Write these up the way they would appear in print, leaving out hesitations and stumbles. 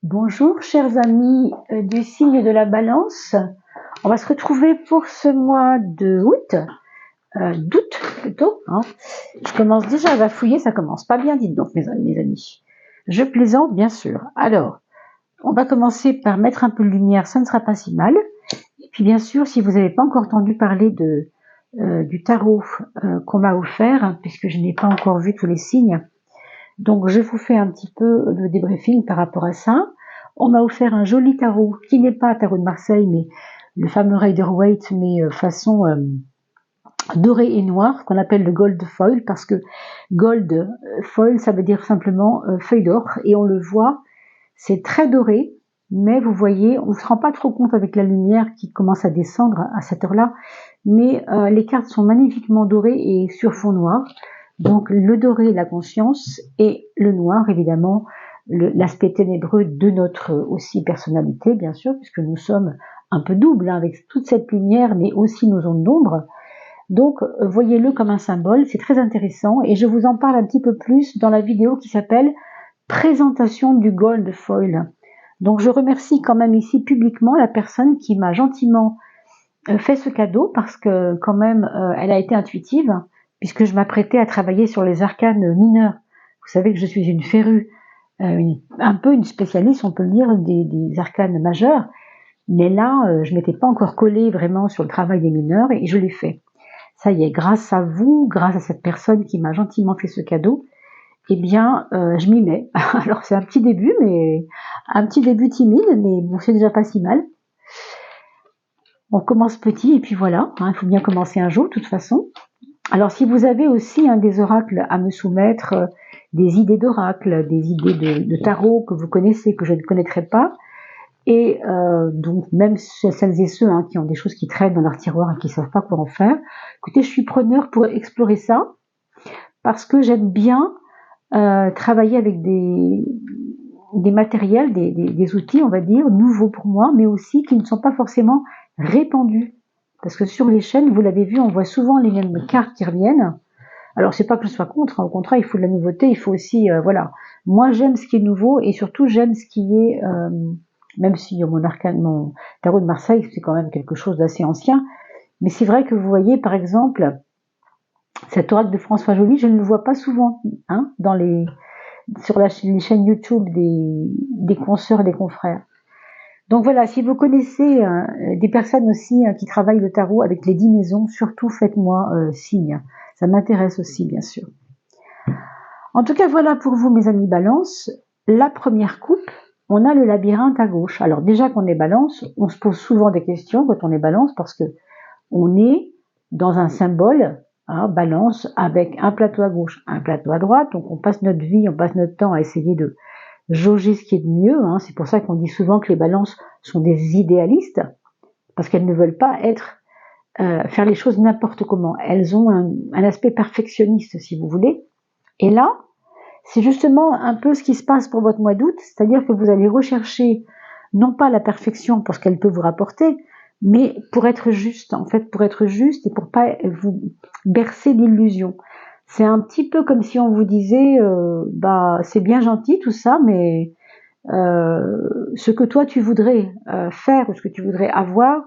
Bonjour chers amis du signe de la balance. On va se retrouver pour ce mois de d'août plutôt. Je commence déjà à bafouiller, ça commence pas bien, dites donc mes amis. Je plaisante bien sûr. Alors, on va commencer par mettre un peu de lumière, ça ne sera pas si mal. Et puis bien sûr, si vous n'avez pas encore entendu parler du tarot qu'on m'a offert, puisque je n'ai pas encore vu tous les signes, donc je vous fais un petit peu le débriefing par rapport à ça. On m'a offert un joli tarot, qui n'est pas un tarot de Marseille, mais le fameux Rider-Waite, mais façon doré et noir, qu'on appelle le gold foil, parce que gold foil, ça veut dire simplement feuille d'or, et on le voit, c'est très doré, mais vous voyez, on ne se rend pas trop compte avec la lumière qui commence à descendre à cette heure-là, mais les cartes sont magnifiquement dorées et sur fond noir. Donc le doré, la conscience, et le noir, évidemment, l'aspect ténébreux de notre aussi personnalité, bien sûr, puisque nous sommes un peu doubles avec toute cette lumière, mais aussi nos ondes d'ombre. Donc voyez-le comme un symbole, c'est très intéressant, et je vous en parle un petit peu plus dans la vidéo qui s'appelle « Présentation du Gold Foil ». Donc je remercie quand même ici publiquement la personne qui m'a gentiment fait ce cadeau, parce que quand même elle a été intuitive, puisque je m'apprêtais à travailler sur les arcanes mineurs. Vous savez que je suis une férue, un peu une spécialiste, on peut le dire, des arcanes majeurs, mais là, je m'étais pas encore collée vraiment sur le travail des mineurs, et je l'ai fait. Ça y est, grâce à vous, grâce à cette personne qui m'a gentiment fait ce cadeau, eh bien, je m'y mets. Alors c'est un petit début, mais un petit début timide, mais bon, c'est déjà pas si mal. On commence petit, et puis voilà, il faut bien commencer un jour, de toute façon. Alors si vous avez aussi des oracles à me soumettre, des idées d'oracles, des idées de tarot que vous connaissez, que je ne connaîtrais pas, et donc même celles et ceux qui ont des choses qui traînent dans leur tiroir et qui ne savent pas quoi en faire, écoutez, je suis preneur pour explorer ça, parce que j'aime bien travailler avec des matériels, des outils, on va dire, nouveaux pour moi, mais aussi qui ne sont pas forcément répandus. Parce que sur les chaînes, vous l'avez vu, on voit souvent les mêmes cartes qui reviennent. Alors c'est pas que je sois contre, au contraire, il faut de la nouveauté, il faut aussi, voilà. Moi j'aime ce qui est nouveau, et surtout j'aime ce qui est, même si mon tarot de Marseille, c'est quand même quelque chose d'assez ancien, mais c'est vrai que vous voyez, par exemple, cet oracle de François Joly, je ne le vois pas souvent, sur les chaînes YouTube des consoeurs et des confrères. Donc voilà, si vous connaissez des personnes aussi qui travaillent le tarot avec les 10 maisons, surtout faites-moi signe. Ça m'intéresse aussi, bien sûr. En tout cas, voilà pour vous, mes amis Balance. La première coupe, on a le labyrinthe à gauche. Alors déjà qu'on est Balance, on se pose souvent des questions quand on est Balance, parce que on est dans un symbole, Balance, avec un plateau à gauche, un plateau à droite. Donc on passe notre vie, on passe notre temps à essayer de jauger ce qui est de mieux. C'est pour ça qu'on dit souvent que les balances sont des idéalistes, parce qu'elles ne veulent pas faire les choses n'importe comment. Elles ont un aspect perfectionniste, si vous voulez. Et là, c'est justement un peu ce qui se passe pour votre mois d'août, c'est-à-dire que vous allez rechercher non pas la perfection pour ce qu'elle peut vous rapporter, mais pour être juste, en fait, pour être juste et pour pas vous bercer d'illusions. C'est un petit peu comme si on vous disait, c'est bien gentil tout ça, mais ce que toi tu voudrais faire ou ce que tu voudrais avoir,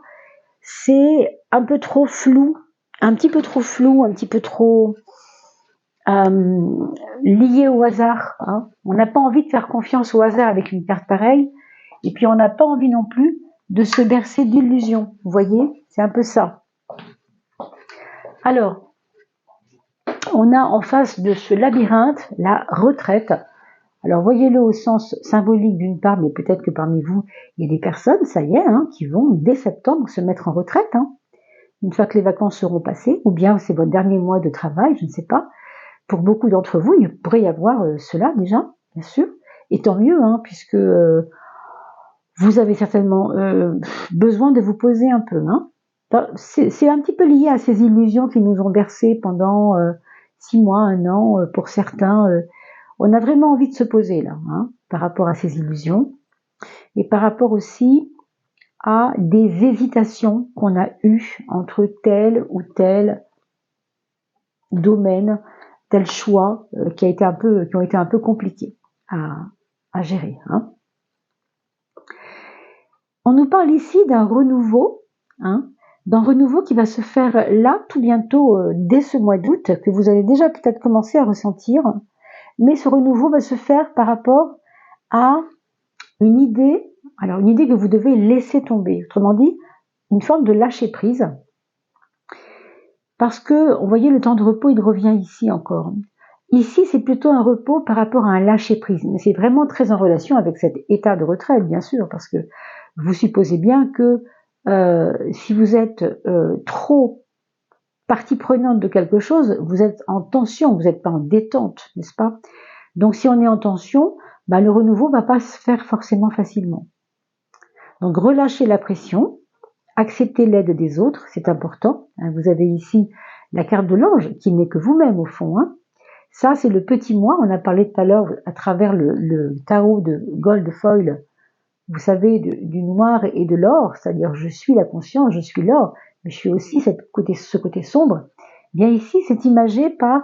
c'est un peu trop flou, un petit peu trop flou, un petit peu trop lié au hasard. On n'a pas envie de faire confiance au hasard avec une carte pareille, et puis on n'a pas envie non plus de se bercer d'illusions. Vous voyez, c'est un peu ça. Alors, on a en face de ce labyrinthe la retraite. Alors voyez-le au sens symbolique d'une part, mais peut-être que parmi vous, il y a des personnes, ça y est, qui vont dès septembre se mettre en retraite, une fois que les vacances seront passées, ou bien c'est votre dernier mois de travail, je ne sais pas. Pour beaucoup d'entre vous, il pourrait y avoir cela déjà, bien sûr, et tant mieux, puisque vous avez certainement besoin de vous poser un peu. C'est un petit peu lié à ces illusions qui nous ont bercés pendant 6 mois, 1 an, pour certains. On a vraiment envie de se poser là, par rapport à ces illusions, et par rapport aussi à des hésitations qu'on a eues entre tel ou tel domaine, tel choix qui ont été un peu compliqués à gérer. On nous parle ici d'un renouveau, hein, d'un renouveau qui va se faire là, tout bientôt, dès ce mois d'août, que vous allez déjà peut-être commencer à ressentir. Mais ce renouveau va se faire par rapport à une idée, alors une idée que vous devez laisser tomber. Autrement dit, une forme de lâcher prise. Parce que, vous voyez, le temps de repos, il revient ici encore. Ici, c'est plutôt un repos par rapport à un lâcher prise. Mais c'est vraiment très en relation avec cet état de retraite, bien sûr, parce que vous supposez bien que si vous êtes trop partie prenante de quelque chose, vous êtes en tension, vous n'êtes pas en détente, n'est-ce pas? Donc si on est en tension, bah, le renouveau va pas se faire forcément facilement. Donc relâchez la pression, acceptez l'aide des autres, c'est important. Vous avez ici la carte de l'ange, qui n'est que vous-même au fond. Ça, c'est le petit moi. On a parlé tout à l'heure à travers le tarot de Gold Foil, vous savez, du noir et de l'or, c'est-à-dire je suis la conscience, je suis l'or, mais je suis aussi ce côté sombre. Bien ici, c'est imagé par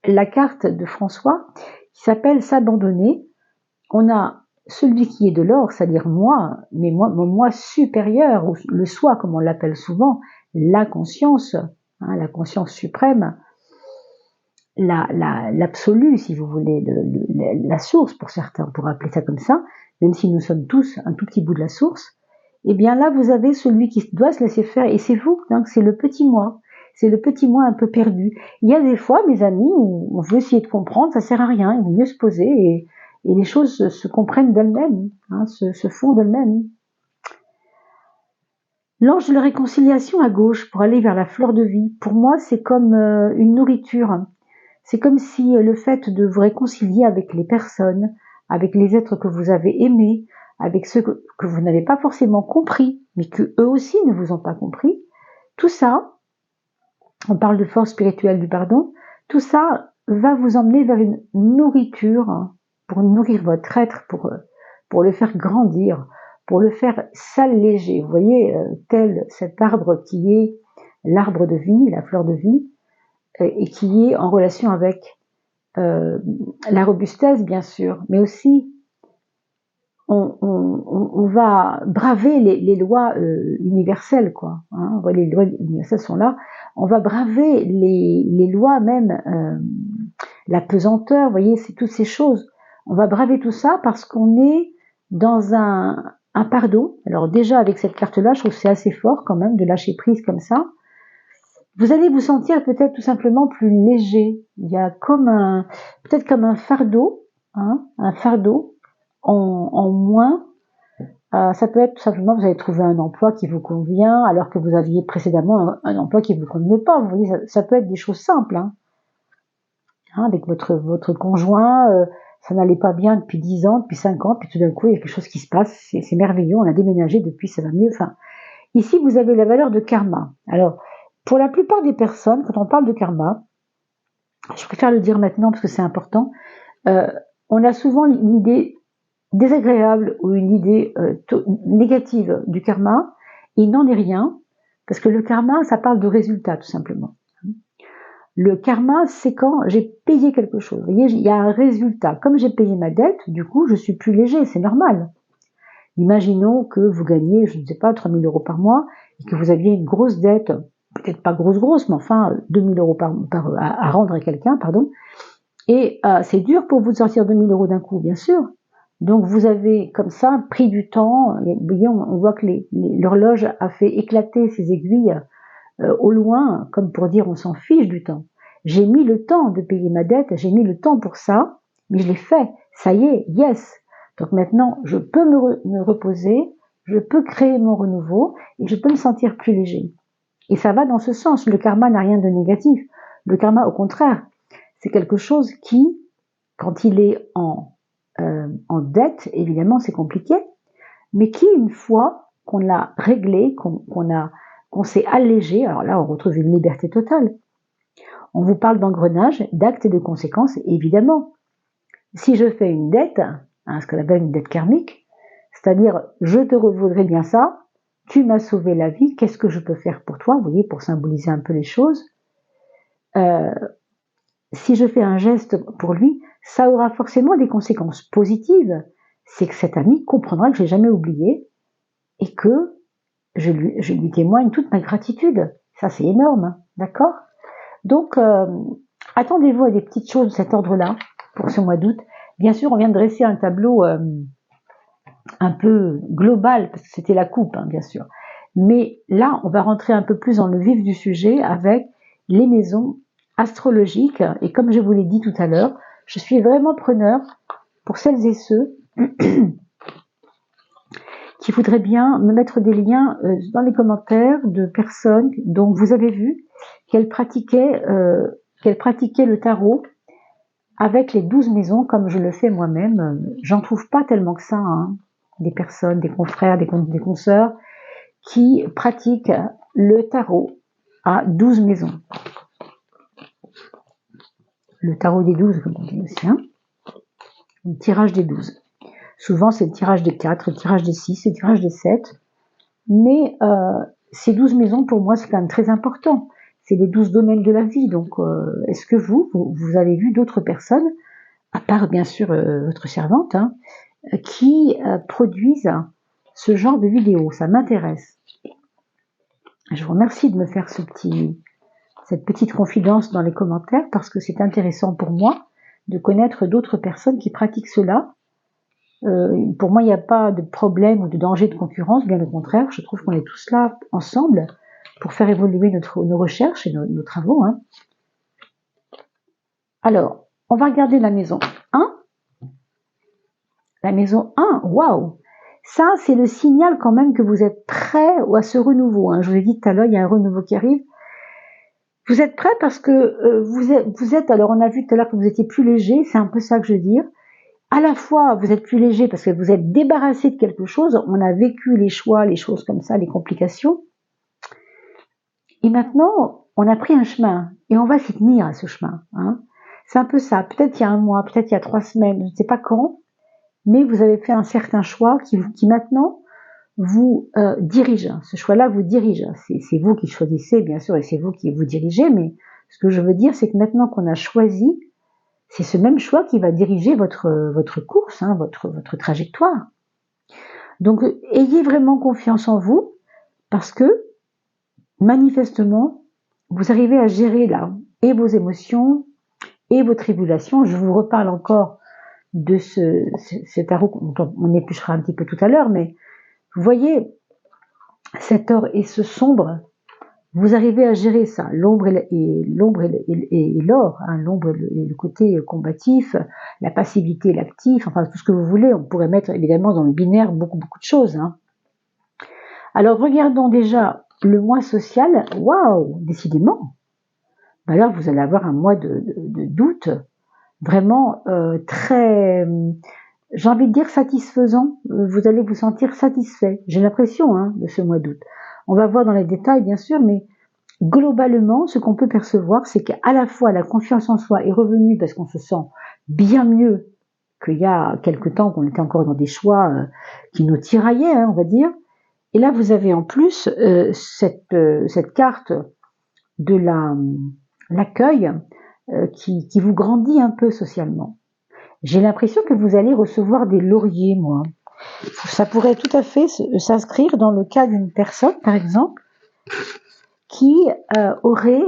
la carte de François qui s'appelle s'abandonner. On a celui qui est de l'or, c'est-à-dire moi, mais mon moi supérieur, ou le soi comme on l'appelle souvent, la conscience suprême, l'absolu, si vous voulez, la source pour certains, on pourrait appeler ça comme ça, même si nous sommes tous un tout petit bout de la source. Et bien là, vous avez celui qui doit se laisser faire, et c'est vous, hein, c'est le petit moi. C'est le petit moi un peu perdu. Il y a des fois, mes amis, où on veut essayer de comprendre, ça sert à rien, il vaut mieux se poser et les choses se comprennent d'elles-mêmes, hein, se font d'elles-mêmes. L'ange de la réconciliation à gauche pour aller vers la fleur de vie, pour moi, c'est comme une nourriture. C'est comme si le fait de vous réconcilier avec les personnes, avec les êtres que vous avez aimés, avec ceux que vous n'avez pas forcément compris, mais que eux aussi ne vous ont pas compris, tout ça, on parle de force spirituelle du pardon, tout ça va vous emmener vers une nourriture pour nourrir votre être, pour le faire grandir, pour le faire s'alléger. Vous voyez, tel cet arbre qui est l'arbre de vie, la fleur de vie, et qui est en relation avec la robustesse, bien sûr, mais aussi on va braver les lois universelles, quoi. Hein, les lois universelles sont là. On va braver les lois même, la pesanteur, vous voyez, c'est toutes ces choses. On va braver tout ça parce qu'on est dans un pardon. Alors déjà, avec cette carte-là, je trouve que c'est assez fort quand même de lâcher prise comme ça. Vous allez vous sentir peut-être tout simplement plus léger. Il y a peut-être comme un fardeau, hein, un fardeau en moins. Ça peut être tout simplement, vous avez trouvé un emploi qui vous convient, alors que vous aviez précédemment un emploi qui ne vous convenait pas. Vous voyez, ça peut être des choses simples. Hein, avec votre conjoint, ça n'allait pas bien depuis 10 ans, depuis 5 ans, puis tout d'un coup, il y a quelque chose qui se passe, c'est merveilleux, on a déménagé depuis, ça va mieux. Enfin, ici, vous avez la valeur de karma. Alors, pour la plupart des personnes, quand on parle de karma, je préfère le dire maintenant parce que c'est important, on a souvent une idée désagréable ou une idée négative du karma. Il n'en est rien, parce que le karma, ça parle de résultat, tout simplement. Le karma, c'est quand j'ai payé quelque chose. Vous voyez, il y a un résultat. Comme j'ai payé ma dette, du coup, je suis plus léger, c'est normal. Imaginons que vous gagnez, je ne sais pas, 3 000 € par mois, et que vous aviez une grosse dette, peut-être pas grosse, mais enfin 2 000 € à rendre à quelqu'un, pardon. Et c'est dur pour vous de sortir 2 000 € d'un coup, bien sûr. Donc vous avez comme ça pris du temps. Vous voyez, on voit que l'horloge a fait éclater ses aiguilles au loin, comme pour dire on s'en fiche du temps. J'ai mis le temps de payer ma dette, j'ai mis le temps pour ça, mais je l'ai fait. Ça y est, yes. Donc maintenant, je peux me reposer, je peux créer mon renouveau et je peux me sentir plus léger. Et ça va dans ce sens. Le karma n'a rien de négatif. Le karma, au contraire, c'est quelque chose qui, quand il est en dette, évidemment, c'est compliqué, mais qui, une fois qu'on l'a réglé, qu'on s'est allégé, alors là, on retrouve une liberté totale. On vous parle d'engrenage, d'actes et de conséquences, évidemment. Si je fais une dette, ce qu'on appelle une dette karmique, c'est-à-dire, je te revaudrai bien ça, tu m'as sauvé la vie, qu'est-ce que je peux faire pour toi, vous voyez, pour symboliser un peu les choses. Si je fais un geste pour lui, ça aura forcément des conséquences positives. C'est que cet ami comprendra que je l'ai jamais oublié et que je lui témoigne toute ma gratitude. Ça, c'est énorme, hein, d'accord? Donc, attendez-vous à des petites choses de cet ordre-là pour ce mois d'août. Bien sûr, on vient de dresser un tableau un peu global, parce que c'était la coupe, hein, bien sûr. Mais là, on va rentrer un peu plus dans le vif du sujet avec les maisons astrologiques. Et comme je vous l'ai dit tout à l'heure, je suis vraiment preneur pour celles et ceux qui voudraient bien me mettre des liens dans les commentaires de personnes dont vous avez vu qu'elles pratiquaient le tarot avec les 12 maisons comme je le fais moi-même. J'en trouve pas tellement que ça, hein, des personnes, des confrères, des consoeurs qui pratiquent le tarot à 12 maisons. Le tarot des 12, comme on dit aussi, hein. Le tirage des 12. Souvent, c'est le tirage des 4, le tirage des 6, le tirage des 7. Mais ces 12 maisons, pour moi, c'est quand même très important. C'est les 12 domaines de la vie. Donc, est-ce que vous avez vu d'autres personnes, à part bien sûr votre servante, hein, qui produisent ce genre de vidéos? Ça m'intéresse. Je vous remercie de me faire cette petite confidence dans les commentaires parce que c'est intéressant pour moi de connaître d'autres personnes qui pratiquent cela. Pour moi, il n'y a pas de problème ou de danger de concurrence, bien au contraire, je trouve qu'on est tous là ensemble pour faire évoluer nos recherches et nos travaux, hein. Alors, on va regarder la maison 1. La maison 1, waouh! Ça, c'est le signal quand même que vous êtes prêt à ce renouveau, hein. Je vous ai dit tout à l'heure, il y a un renouveau qui arrive. Vous êtes prêt parce que vous êtes, alors on a vu tout à l'heure que vous étiez plus léger, c'est un peu ça que je veux dire. À la fois, vous êtes plus léger parce que vous êtes débarrassé de quelque chose, on a vécu les choix, les choses comme ça, les complications. Et maintenant, on a pris un chemin et on va s'y tenir à ce chemin, hein. C'est un peu ça, peut-être il y a un mois, peut-être il y a 3 semaines, je ne sais pas quand, mais vous avez fait un certain choix qui maintenant vous dirige. Ce choix-là vous dirige. C'est vous qui choisissez, bien sûr, et c'est vous qui vous dirigez, mais ce que je veux dire, c'est que maintenant qu'on a choisi, c'est ce même choix qui va diriger votre course, hein, votre trajectoire. Donc, ayez vraiment confiance en vous, parce que, manifestement, vous arrivez à gérer là, et vos émotions, et vos tribulations. Je vous reparle encore de ce tarot, on épluchera un petit peu tout à l'heure, mais vous voyez, cet or et ce sombre, vous arrivez à gérer ça, l'ombre et l'or, hein, l'ombre et le côté combatif, la passivité et l'actif, enfin tout ce que vous voulez, on pourrait mettre évidemment dans le binaire beaucoup de choses, hein. Alors regardons déjà le mois social, waouh, décidément, ben là vous allez avoir un mois d'août vraiment très, j'ai envie de dire satisfaisant, vous allez vous sentir satisfait, j'ai l'impression, hein, de ce mois d'août. On va voir dans les détails bien sûr, mais globalement, ce qu'on peut percevoir, c'est qu'à la fois la confiance en soi est revenue parce qu'on se sent bien mieux qu'il y a quelque temps qu'on était encore dans des choix qui nous tiraillaient, hein, on va dire. Et là, vous avez en plus cette carte de l'accueil qui vous grandit un peu socialement. J'ai l'impression que vous allez recevoir des lauriers, moi. Ça pourrait tout à fait s'inscrire dans le cas d'une personne, par exemple, qui aurait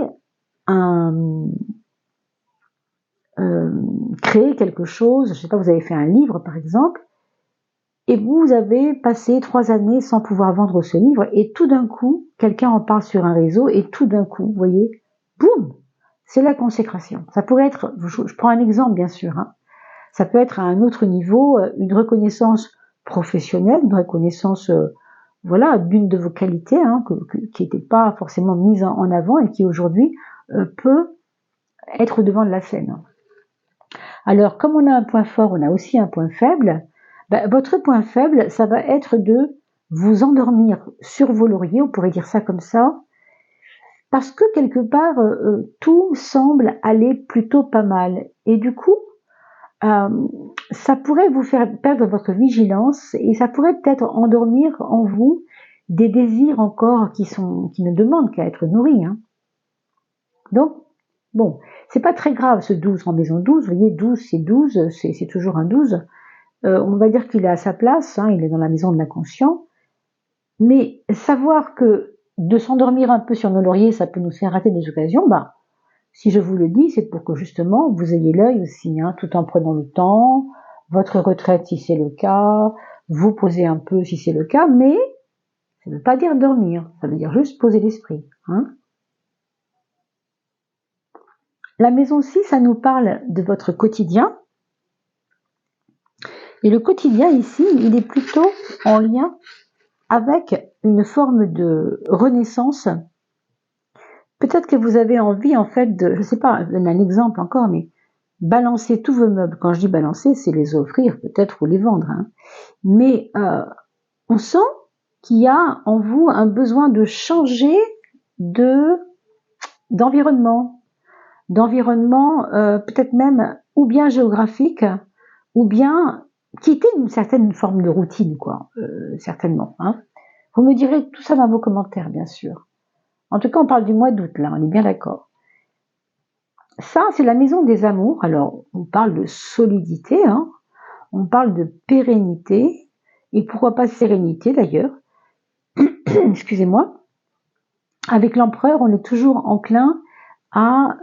créé quelque chose, je ne sais pas, vous avez fait un livre par exemple, et vous avez passé 3 années sans pouvoir vendre ce livre, et tout d'un coup, quelqu'un en parle sur un réseau, et tout d'un coup, vous voyez, boum, c'est la consécration. Ça pourrait être, je prends un exemple bien sûr, hein, ça peut être à un autre niveau, une reconnaissance professionnelle, une reconnaissance voilà, d'une de vos qualités, hein, qui n'était pas forcément mise en avant et qui aujourd'hui peut être devant de la scène. Alors, comme on a un point fort, on a aussi un point faible. Ben, votre point faible, ça va être de vous endormir sur vos lauriers, on pourrait dire ça comme ça, parce que quelque part, tout semble aller plutôt pas mal. Et du coup, ça pourrait vous faire perdre votre vigilance et ça pourrait peut-être endormir en vous des désirs encore qui ne demandent qu'à être nourris, hein. Donc, bon, c'est pas très grave ce 12 en maison 12, vous voyez, 12, c'est toujours un 12. On va dire qu'il est à sa place, hein, il est dans la maison de l'inconscient. Mais savoir que de s'endormir un peu sur nos lauriers, ça peut nous faire rater des occasions, bah, si je vous le dis, c'est pour que justement vous ayez l'œil aussi, hein, tout en prenant le temps, votre retraite si c'est le cas, vous poser un peu si c'est le cas, mais ça ne veut pas dire dormir, ça veut dire juste poser l'esprit. Hein. La maison 6, ça nous parle de votre quotidien. Et le quotidien ici, il est plutôt en lien avec une forme de renaissance. Peut-être que vous avez envie, en fait, de, je sais pas, je donne un exemple encore, mais balancer tous vos meubles. Quand je dis balancer, c'est les offrir peut-être ou les vendre. Hein. Mais on sent qu'il y a en vous un besoin de changer d'environnement, peut-être même ou bien géographique, ou bien quitter une certaine forme de routine, quoi, certainement. Hein. Vous me direz tout ça dans vos commentaires, bien sûr. En tout cas, on parle du mois d'août, là, on est bien d'accord. Ça, c'est la maison des amours. Alors, on parle de solidité, hein, on parle de pérennité, et pourquoi pas sérénité d'ailleurs. Excusez-moi. Avec l'empereur, on est toujours enclin à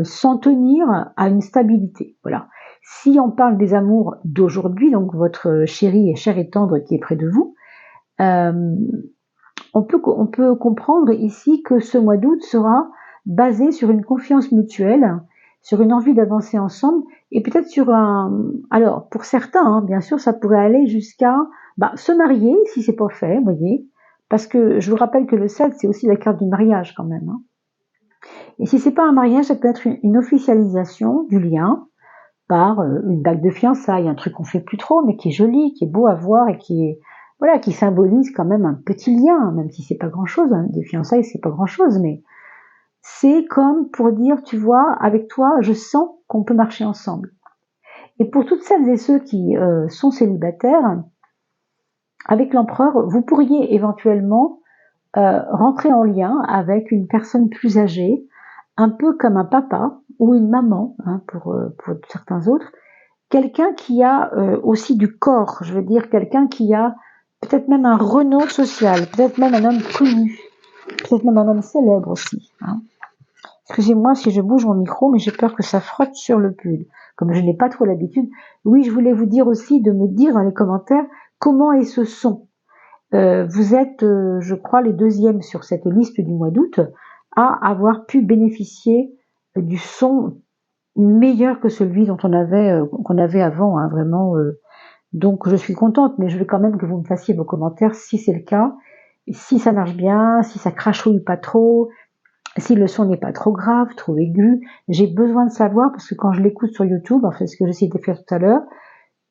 s'en tenir à une stabilité. Voilà. Si on parle des amours d'aujourd'hui, donc votre chéri et cher et tendre qui est près de vous, on peut comprendre ici que ce mois d'août sera basé sur une confiance mutuelle, sur une envie d'avancer ensemble, et peut-être sur un... Alors, pour certains, hein, bien sûr, ça pourrait aller jusqu'à se marier, si c'est pas fait, vous voyez, parce que je vous rappelle que le 7, c'est aussi la carte du mariage quand même. Hein. Et si c'est pas un mariage, ça peut être une officialisation du lien par une bague de fiançailles, un truc qu'on fait plus trop, mais qui est joli, qui est beau à voir et qui est voilà, qui symbolise quand même un petit lien, même si c'est pas grand-chose. Hein. Des fiançailles, c'est pas grand-chose, mais c'est comme pour dire, tu vois, avec toi, je sens qu'on peut marcher ensemble. Et pour toutes celles et ceux qui sont célibataires, avec l'empereur, vous pourriez éventuellement rentrer en lien avec une personne plus âgée, un peu comme un papa ou une maman, hein, pour certains autres, quelqu'un qui a aussi du corps, je veux dire quelqu'un qui a peut-être même un renom social, peut-être même un homme connu, peut-être même un homme célèbre aussi. Hein. Excusez-moi si je bouge mon micro, mais j'ai peur que ça frotte sur le pull, comme je n'ai pas trop l'habitude. Oui, je voulais vous dire aussi de me dire dans les commentaires comment est ce son. Vous êtes, je crois, les deuxièmes sur cette liste du mois d'août à avoir pu bénéficier du son meilleur que celui dont qu'on avait avant, hein, vraiment. Donc je suis contente, mais je veux quand même que vous me fassiez vos commentaires si c'est le cas, si ça marche bien, si ça crachouille pas trop, si le son n'est pas trop grave, trop aigu. J'ai besoin de savoir parce que quand je l'écoute sur YouTube, en fait, ce que j'essayais de faire tout à l'heure,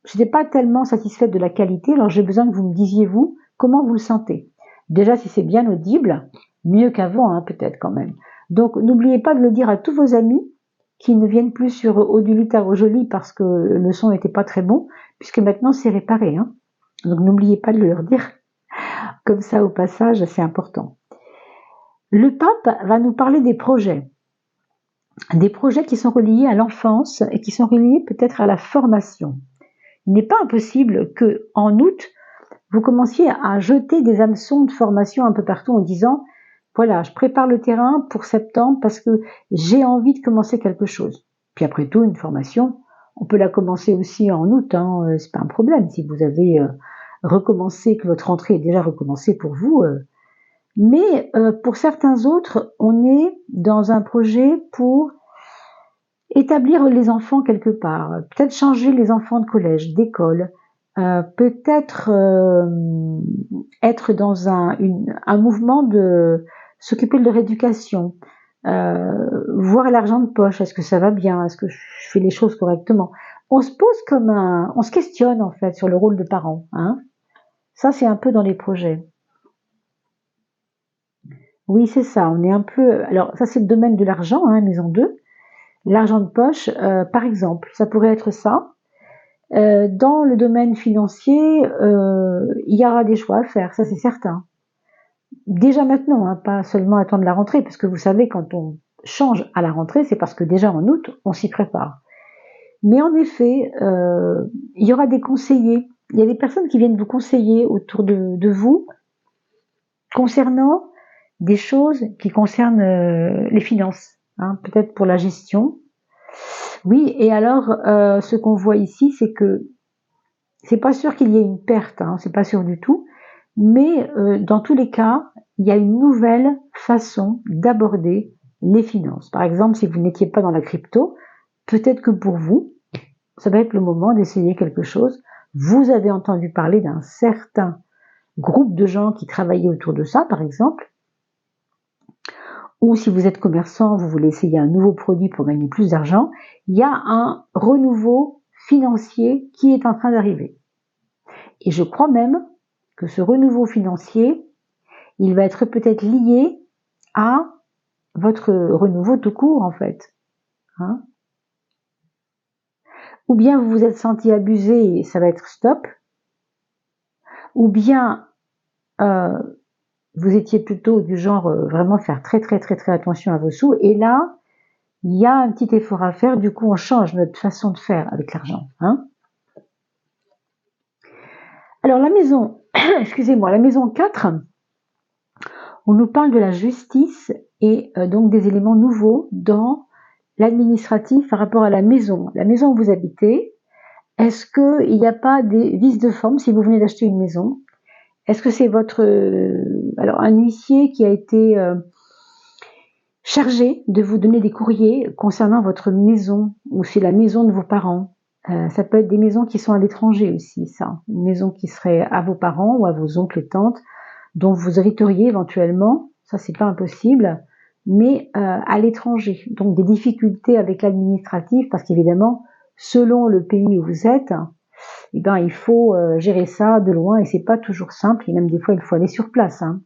je n'étais pas tellement satisfaite de la qualité, alors j'ai besoin que vous me disiez, vous, comment vous le sentez. Déjà, si c'est bien audible, mieux qu'avant, hein, peut-être quand même. Donc, n'oubliez pas de le dire à tous vos amis qui ne viennent plus sur Odulita au Joli parce que le son n'était pas très bon, puisque maintenant c'est réparé. Hein. Donc, n'oubliez pas de leur dire. Comme ça, au passage, c'est important. Le pape va nous parler des projets qui sont reliés à l'enfance et qui sont reliés peut-être à la formation. Il n'est pas impossible que, en août, vous commenciez à jeter des hameçons de formation un peu partout en disant voilà, je prépare le terrain pour septembre parce que j'ai envie de commencer quelque chose. Puis après tout, une formation, on peut la commencer aussi en août, hein, c'est pas un problème. Si vous avez recommencé, que votre rentrée est déjà recommencée pour vous. Mais pour certains autres, on est dans un projet pour établir les enfants quelque part, peut-être changer les enfants de collège, d'école, peut-être être dans un mouvement de s'occuper de leur éducation, voir l'argent de poche, est-ce que ça va bien, est-ce que je fais les choses correctement. On se pose on se questionne en fait sur le rôle de parent. Hein. Ça c'est un peu dans les projets. Oui c'est ça, on est un peu. Alors ça c'est le domaine de l'argent, hein, maison 2. L'argent de poche, par exemple, ça pourrait être ça. Dans le domaine financier, il y aura des choix à faire, ça c'est certain. Déjà maintenant, hein, pas seulement attendre la rentrée, parce que vous savez, quand on change à la rentrée, c'est parce que déjà en août, on s'y prépare. Mais en effet, il y aura des conseillers. Il y a des personnes qui viennent vous conseiller autour de vous concernant des choses qui concernent les finances, hein, peut-être pour la gestion. Oui, et alors ce qu'on voit ici, c'est que c'est pas sûr qu'il y ait une perte, hein, c'est pas sûr du tout, mais dans tous les cas, il y a une nouvelle façon d'aborder les finances. Par exemple, si vous n'étiez pas dans la crypto, peut-être que pour vous, ça va être le moment d'essayer quelque chose. Vous avez entendu parler d'un certain groupe de gens qui travaillaient autour de ça, par exemple. Ou si vous êtes commerçant, vous voulez essayer un nouveau produit pour gagner plus d'argent, il y a un renouveau financier qui est en train d'arriver. Et je crois même que ce renouveau financier, il va être peut-être lié à votre renouveau tout court, en fait. Hein? Ou bien vous vous êtes senti abusé et ça va être stop. Ou bien vous étiez plutôt du genre vraiment faire très attention à vos sous. Et là, il y a un petit effort à faire. Du coup, on change notre façon de faire avec l'argent. Hein? Alors la maison, excusez-moi, la maison 4, on nous parle de la justice et donc des éléments nouveaux dans l'administratif par rapport à la maison. La maison où vous habitez, est-ce qu'il n'y a pas des vices de forme si vous venez d'acheter une maison? Est-ce que c'est votre alors un huissier qui a été chargé de vous donner des courriers concernant votre maison ou c'est la maison de vos parents? Ça peut être des maisons qui sont à l'étranger aussi, ça. Une maison qui serait à vos parents ou à vos oncles et tantes, dont vous hériteriez éventuellement, ça c'est pas impossible, mais à l'étranger. Donc des difficultés avec l'administratif, parce qu'évidemment, selon le pays où vous êtes, eh ben, il faut gérer ça de loin et c'est pas toujours simple, et même des fois il faut aller sur place. Hein.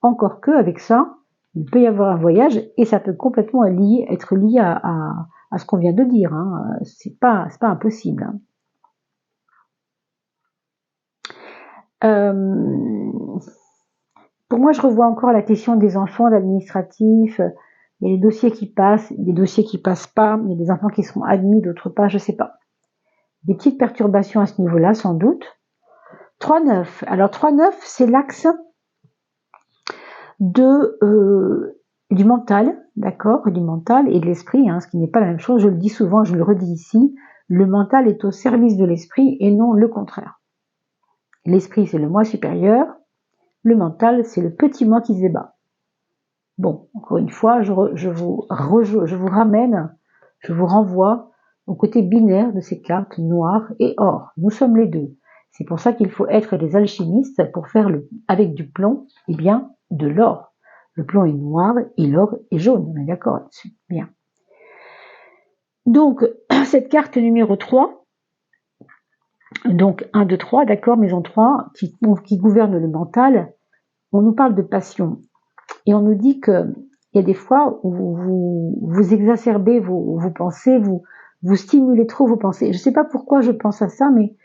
Encore que avec ça, il peut y avoir un voyage et ça peut complètement être lié à ce qu'on vient de dire. Hein. C'est pas impossible. Hein. Pour moi, je revois encore la question des enfants, l'administratif. Il y a des dossiers qui passent, des dossiers qui passent pas. Il y a des enfants qui sont admis, d'autres pas, je sais pas. Des petites perturbations à ce niveau-là, sans doute. 3-9. Alors 3-9, c'est l'axe du mental, d'accord, du mental et de l'esprit, hein, ce qui n'est pas la même chose. Je le dis souvent, je le redis ici. Le mental est au service de l'esprit et non le contraire. L'esprit, c'est le moi supérieur. Le mental, c'est le petit moi qui se débat. Bon, encore une fois, je vous ramène, je vous renvoie au côté binaire de ces cartes noires et or. Nous sommes les deux. C'est pour ça qu'il faut être des alchimistes pour faire avec du plomb, eh bien, de l'or. Le plomb est noir et l'or est jaune. On est d'accord là-dessus. Bien. Donc, cette carte numéro 3, donc 1, 2, 3, d'accord, maison 3, qui gouverne le mental, on nous parle de passion. Et on nous dit qu'il y a des fois où vous exacerbez vos pensées, vous stimulez trop vos pensées. Je ne sais pas pourquoi je pense à ça, mais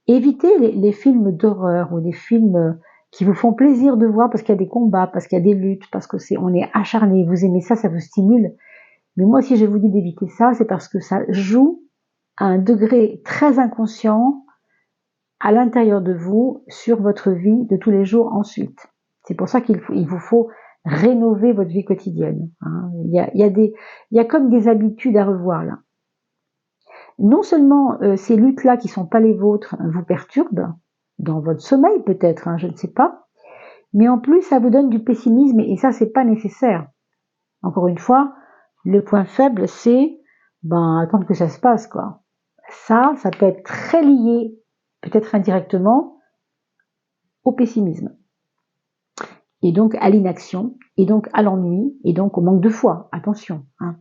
évitez les films d'horreur ou les films qui vous font plaisir de voir parce qu'il y a des combats, parce qu'il y a des luttes, parce que on est acharné, vous aimez ça, ça vous stimule. Mais moi, si je vous dis d'éviter ça, c'est parce que ça joue à un degré très inconscient à l'intérieur de vous sur votre vie de tous les jours ensuite. C'est pour ça qu'il vous faut rénover votre vie quotidienne. Hein. Il y a comme des habitudes à revoir là. Non seulement ces luttes-là qui sont pas les vôtres vous perturbent, dans votre sommeil peut-être, hein, je ne sais pas, mais en plus ça vous donne du pessimisme et ça c'est pas nécessaire. Encore une fois, le point faible c'est attendre que ça se passe quoi. Ça peut être très lié, peut-être indirectement, au pessimisme. Et donc à l'inaction, et donc à l'ennui, et donc au manque de foi. Attention. Hein.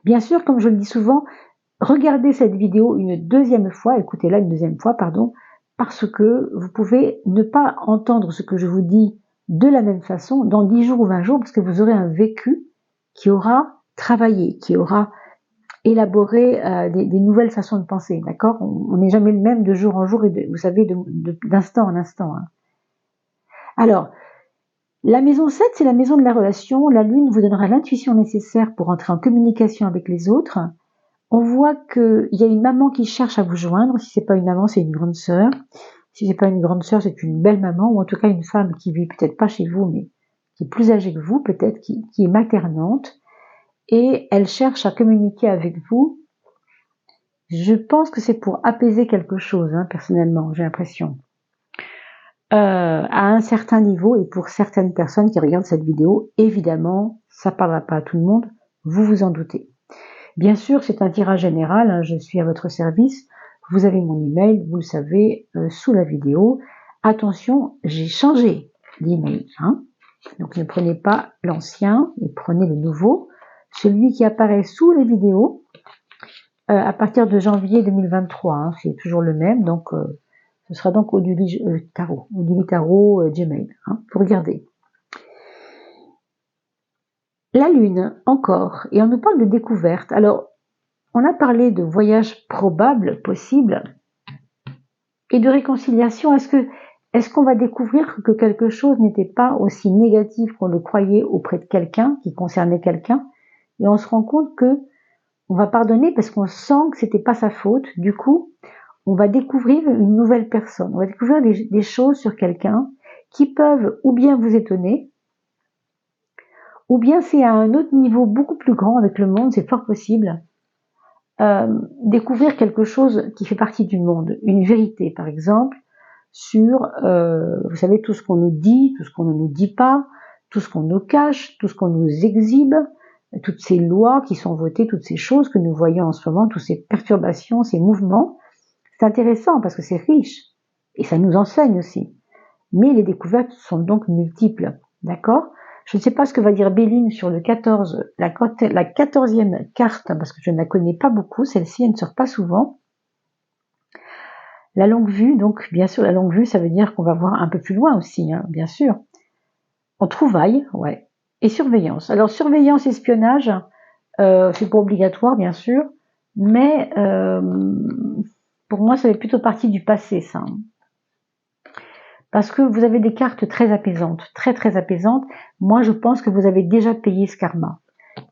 Bien sûr, comme je le dis souvent, regardez cette vidéo une deuxième fois, écoutez-la une deuxième fois, pardon, parce que vous pouvez ne pas entendre ce que je vous dis de la même façon dans 10 jours ou 20 jours, parce que vous aurez un vécu qui aura travaillé, qui aura élaboré des nouvelles façons de penser, d'accord? On n'est jamais le même de jour en jour et vous savez, d'instant en instant. Hein. Alors, la maison 7, c'est la maison de la relation. La lune vous donnera l'intuition nécessaire pour entrer en communication avec les autres. On voit qu'il y a une maman qui cherche à vous joindre. Si c'est pas une maman, c'est une grande sœur. Si c'est pas une grande sœur, c'est une belle maman, ou en tout cas une femme qui vit peut-être pas chez vous, mais qui est plus âgée que vous, peut-être, qui est maternante, et elle cherche à communiquer avec vous. Je pense que c'est pour apaiser quelque chose, hein, personnellement, j'ai l'impression. À un certain niveau, et pour certaines personnes qui regardent cette vidéo, évidemment, ça parlera pas à tout le monde, vous vous en doutez. Bien sûr, c'est un tirage général, hein, je suis à votre service, vous avez mon email, vous le savez, sous la vidéo. Attention, j'ai changé d'email, hein, donc ne prenez pas l'ancien, et prenez le nouveau, celui qui apparaît sous les vidéos, à partir de janvier 2023, hein, c'est toujours le même, donc ce sera donc Odili Tarot, Gmail, hein, pour regarder. La Lune, encore, et on nous parle de découverte. Alors, on a parlé de voyage probable, possible, et de réconciliation. Est-ce qu'on va découvrir que quelque chose n'était pas aussi négatif qu'on le croyait auprès de quelqu'un, qui concernait quelqu'un, et on se rend compte que on va pardonner parce qu'on sent que c'était pas sa faute. Du coup, on va découvrir une nouvelle personne. On va découvrir des choses sur quelqu'un qui peuvent ou bien vous étonner, ou bien c'est à un autre niveau beaucoup plus grand avec le monde, c'est fort possible. Découvrir quelque chose qui fait partie du monde, une vérité par exemple, sur, vous savez, tout ce qu'on nous dit, tout ce qu'on ne nous dit pas, tout ce qu'on nous cache, tout ce qu'on nous exhibe, toutes ces lois qui sont votées, toutes ces choses que nous voyons en ce moment, toutes ces perturbations, ces mouvements. C'est intéressant parce que c'est riche et ça nous enseigne aussi. Mais les découvertes sont donc multiples, d'accord? Je ne sais pas ce que va dire Béline sur le 14, la 14e carte, parce que je ne la connais pas beaucoup, celle-ci, elle ne sort pas souvent. La longue vue, donc bien sûr, la longue vue, ça veut dire qu'on va voir un peu plus loin aussi, hein, bien sûr. En trouvailles, ouais. Et surveillance. Alors, surveillance, espionnage, c'est pas obligatoire, bien sûr, mais pour moi, ça fait plutôt partie du passé, ça. Parce que vous avez des cartes très apaisantes, très très apaisantes. Moi, je pense que vous avez déjà payé ce karma.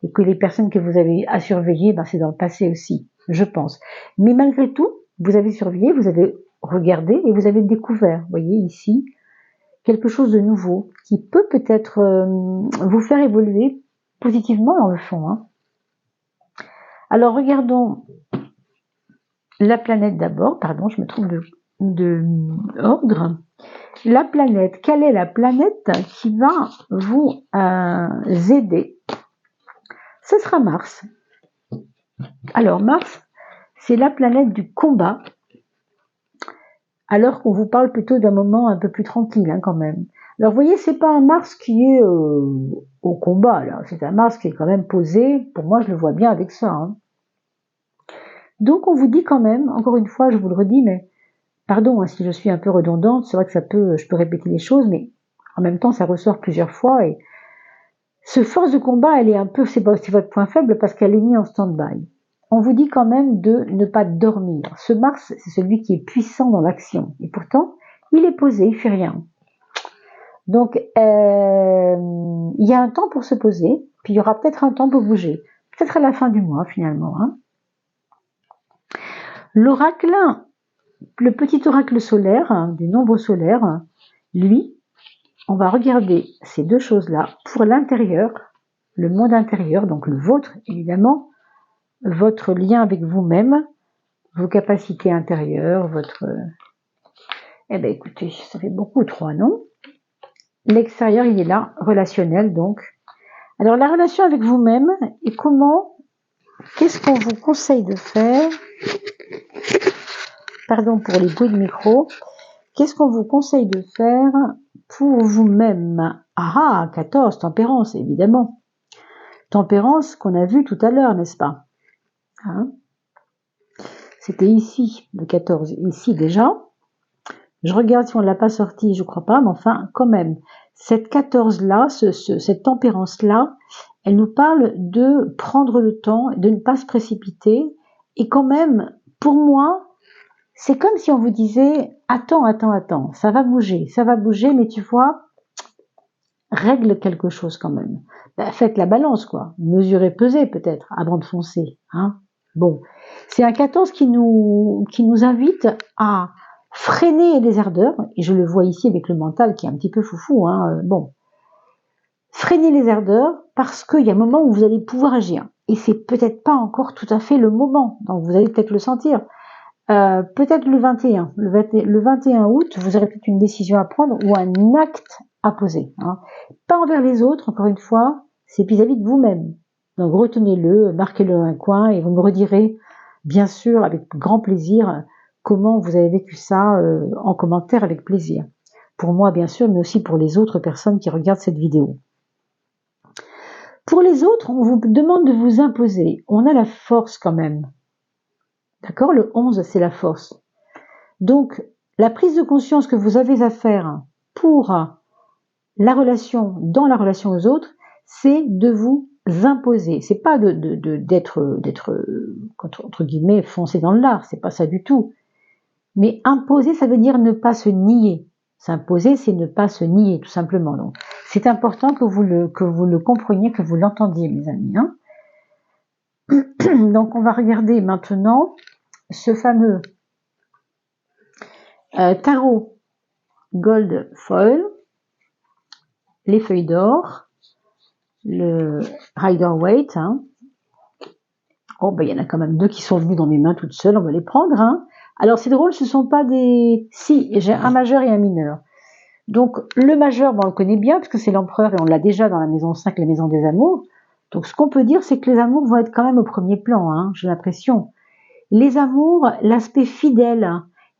Et que les personnes que vous avez à surveiller, ben, c'est dans le passé aussi, je pense. Mais malgré tout, vous avez surveillé, vous avez regardé et vous avez découvert, vous voyez ici, quelque chose de nouveau qui peut peut-être vous faire évoluer positivement dans le fond, hein. Alors, regardons la planète d'abord. Pardon, je me trompe de ordre. La planète, quelle est la planète qui va vous aider? Ce sera Mars. Alors Mars, c'est la planète du combat, alors qu'on vous parle plutôt d'un moment un peu plus tranquille, hein, quand même. Alors vous voyez, c'est pas un Mars qui est au combat, là. C'est un Mars qui est quand même posé. Pour moi, je le vois bien avec ça, hein. Donc on vous dit quand même, encore une fois, je vous le redis, mais pardon, hein, si je suis un peu redondante, c'est vrai que je peux répéter les choses, mais en même temps, ça ressort plusieurs fois. Et ce force de combat, elle est un peu, c'est votre point faible parce qu'elle est mise en stand-by. On vous dit quand même de ne pas dormir. Ce Mars, c'est celui qui est puissant dans l'action. Et pourtant, il est posé, il fait rien. Donc, il y a un temps pour se poser, puis il y aura peut-être un temps pour bouger. Peut-être à la fin du mois, finalement, hein. L'oracle, le petit oracle solaire, hein, du nombre solaire, lui, on va regarder ces deux choses-là pour l'intérieur, le monde intérieur, donc le vôtre, évidemment, votre lien avec vous-même, vos capacités intérieures, votre... Eh bien, écoutez, ça fait beaucoup, 3, non? L'extérieur, il est là, relationnel, donc. Alors, la relation avec vous-même, et comment, qu'est-ce qu'on vous conseille de faire? Pardon pour les bruits de micro. Qu'est-ce qu'on vous conseille de faire pour vous-même? Ah, 14, tempérance, évidemment. Tempérance qu'on a vu tout à l'heure, n'est-ce pas? Hein? C'était ici, le 14, ici déjà. Je regarde si on ne l'a pas sorti, je crois pas, mais enfin, quand même. Cette 14-là, cette tempérance-là, elle nous parle de prendre le temps, de ne pas se précipiter. Et quand même, pour moi, c'est comme si on vous disait, attends, ça va bouger, mais tu vois, règle quelque chose quand même. Ben, faites la balance, quoi. Mesurez, pesez peut-être, avant de foncer, hein. Bon. C'est un 14 qui nous invite à Freinez les ardeurs, et je le vois ici avec le mental qui est un petit peu foufou, hein, bon. Freinez les ardeurs parce qu'il y a un moment où vous allez pouvoir agir. Et c'est peut-être pas encore tout à fait le moment, donc vous allez peut-être le sentir. Peut-être le 21. Le 21 août, vous aurez peut-être une décision à prendre ou un acte à poser. Hein. Pas envers les autres, encore une fois, c'est vis-à-vis de vous-même. Donc retenez-le, marquez-le dans un coin et vous me redirez, bien sûr, avec grand plaisir, comment vous avez vécu ça en commentaire avec plaisir. Pour moi, bien sûr, mais aussi pour les autres personnes qui regardent cette vidéo. Pour les autres, on vous demande de vous imposer. On a la force quand même. D'accord? Le 11, c'est la force. Donc, la prise de conscience que vous avez à faire pour la relation, dans la relation aux autres, c'est de vous imposer. C'est pas d'être entre guillemets foncé dans le lard, c'est pas ça du tout. Mais imposer, ça veut dire ne pas se nier. S'imposer, c'est ne pas se nier, tout simplement. Donc, c'est important que vous le compreniez, que vous l'entendiez, mes amis. Hein. Donc, on va regarder maintenant ce fameux tarot Gold Foil, les feuilles d'or, le Rider-Waite. Hein. Oh, ben, il y en a quand même 2 qui sont venus dans mes mains toutes seules, on va les prendre. Hein. Alors, c'est drôle, ce ne sont pas des... Si, j'ai un majeur et un mineur. Donc, le majeur, bon, on le connaît bien, parce que c'est l'empereur, et on l'a déjà dans la maison 5, la maison des amours. Donc, ce qu'on peut dire, c'est que les amours vont être quand même au premier plan, hein, j'ai l'impression. Les amours, l'aspect fidèle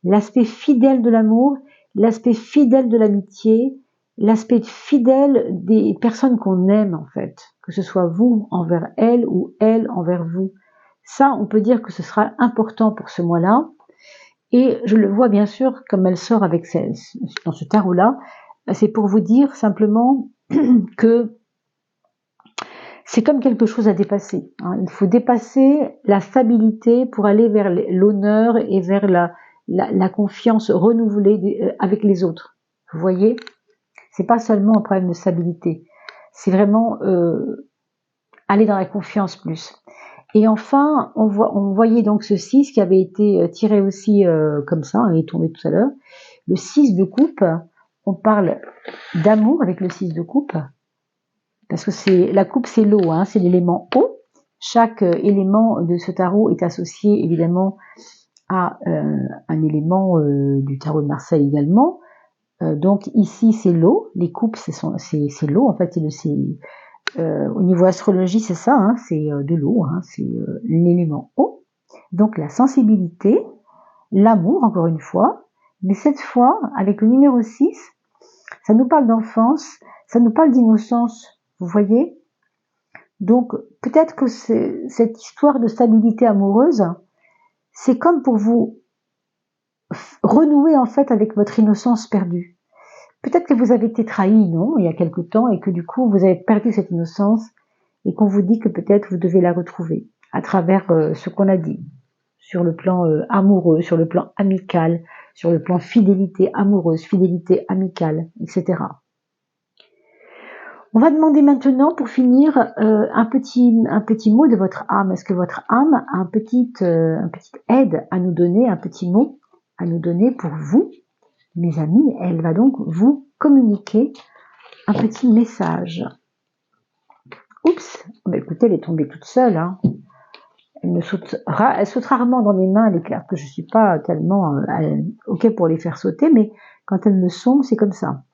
de l'amour, l'aspect fidèle de l'amitié, l'aspect fidèle des personnes qu'on aime, en fait. Que ce soit vous envers elle ou elle envers vous. Ça, on peut dire que ce sera important pour ce mois-là. Et je le vois bien sûr, comme elle sort avec dans ce tarot-là, c'est pour vous dire simplement que c'est comme quelque chose à dépasser. Hein. Il faut dépasser la stabilité pour aller vers l'honneur et vers la confiance renouvelée avec les autres. Vous voyez, c'est pas seulement un problème de stabilité, c'est vraiment aller dans la confiance plus. Et enfin, on voyait donc ce 6 qui avait été tiré aussi comme ça, il est tombé tout à l'heure. Le 6 de coupe, on parle d'amour avec le 6 de coupe, parce que la coupe c'est l'eau, hein, c'est l'élément eau. Chaque élément de ce tarot est associé évidemment à un élément du tarot de Marseille également. Donc ici c'est l'eau, les coupes c'est l'eau, en fait au niveau astrologie, c'est ça, hein, c'est de l'eau, hein, c'est l'élément eau. Donc la sensibilité, l'amour, encore une fois, mais cette fois, avec le numéro 6, ça nous parle d'enfance, ça nous parle d'innocence, vous voyez? Donc peut-être que cette histoire de stabilité amoureuse, c'est comme pour vous renouer en fait avec votre innocence perdue. Peut-être que vous avez été trahi, non, il y a quelque temps, et que du coup vous avez perdu cette innocence, et qu'on vous dit que peut-être vous devez la retrouver à travers ce qu'on a dit, sur le plan amoureux, sur le plan amical, sur le plan fidélité amoureuse, fidélité amicale, etc. On va demander maintenant, pour finir, un petit mot de votre âme. Est-ce que votre âme a une petite aide à nous donner, un petit mot à nous donner pour vous, mes amis? Elle va donc vous communiquer un petit message. Oups, bah écoutez, elle est tombée toute seule. Hein. Elle saute rarement dans mes mains. Elle est claire que je suis pas tellement ok pour les faire sauter, mais quand elles me sont, c'est comme ça.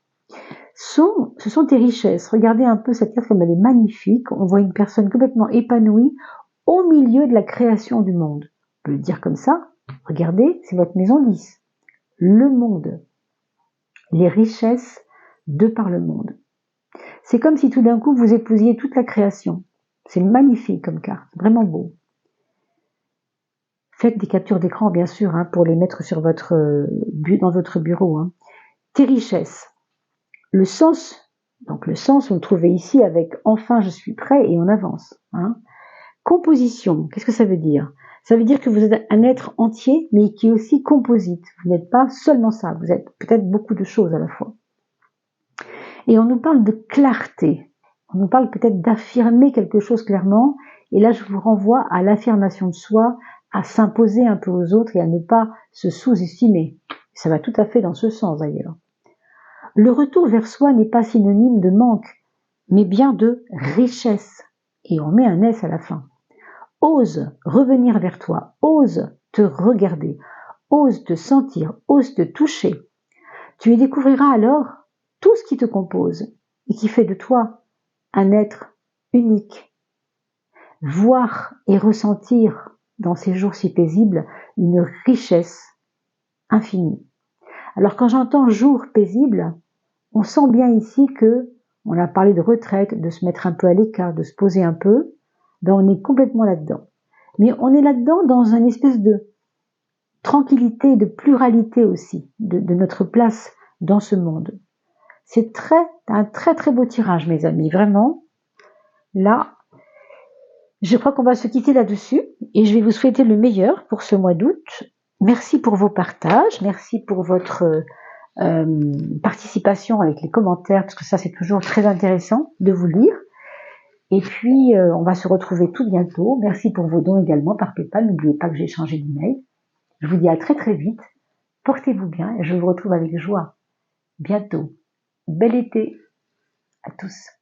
Ce sont tes richesses. Regardez un peu cette carte comme elle est magnifique. On voit une personne complètement épanouie au milieu de la création du monde. On peut le dire comme ça. Regardez, c'est votre maison 10. Le monde. Les richesses de par le monde. C'est comme si tout d'un coup vous épousiez toute la création. C'est magnifique comme carte, vraiment beau. Faites des captures d'écran bien sûr hein, pour les mettre sur dans votre bureau. Hein. Tes richesses. Le sens, donc le sens on le trouvait ici avec enfin je suis prêt et on avance. Hein. Composition, qu'est-ce que ça veut dire? Ça veut dire que vous êtes un être entier mais qui est aussi composite. Vous n'êtes pas seulement ça, vous êtes peut-être beaucoup de choses à la fois. Et on nous parle de clarté. On nous parle peut-être d'affirmer quelque chose clairement. Et là, je vous renvoie à l'affirmation de soi, à s'imposer un peu aux autres et à ne pas se sous-estimer. Ça va tout à fait dans ce sens d'ailleurs. Le retour vers soi n'est pas synonyme de manque, mais bien de richesse. Et on met un S à la fin. Ose revenir vers toi, ose te regarder, ose te sentir, ose te toucher. Tu y découvriras alors tout ce qui te compose et qui fait de toi un être unique. Voir et ressentir dans ces jours si paisibles une richesse infinie. Alors quand j'entends jour paisible, on sent bien ici que, on a parlé de retraite, de se mettre un peu à l'écart, de se poser un peu, ben on est complètement là-dedans. Mais on est là-dedans dans une espèce de tranquillité, de pluralité aussi, de notre place dans ce monde. C'est un très très beau tirage, mes amis, vraiment. Là, je crois qu'on va se quitter là-dessus et je vais vous souhaiter le meilleur pour ce mois d'août. Merci pour vos partages, merci pour votre participation avec les commentaires, parce que ça c'est toujours très intéressant de vous lire. Et puis on va se retrouver tout bientôt. Merci pour vos dons également par PayPal. N'oubliez pas que j'ai changé d'email. Je vous dis à très très vite. Portez-vous bien et je vous retrouve avec joie bientôt. Bel été à tous.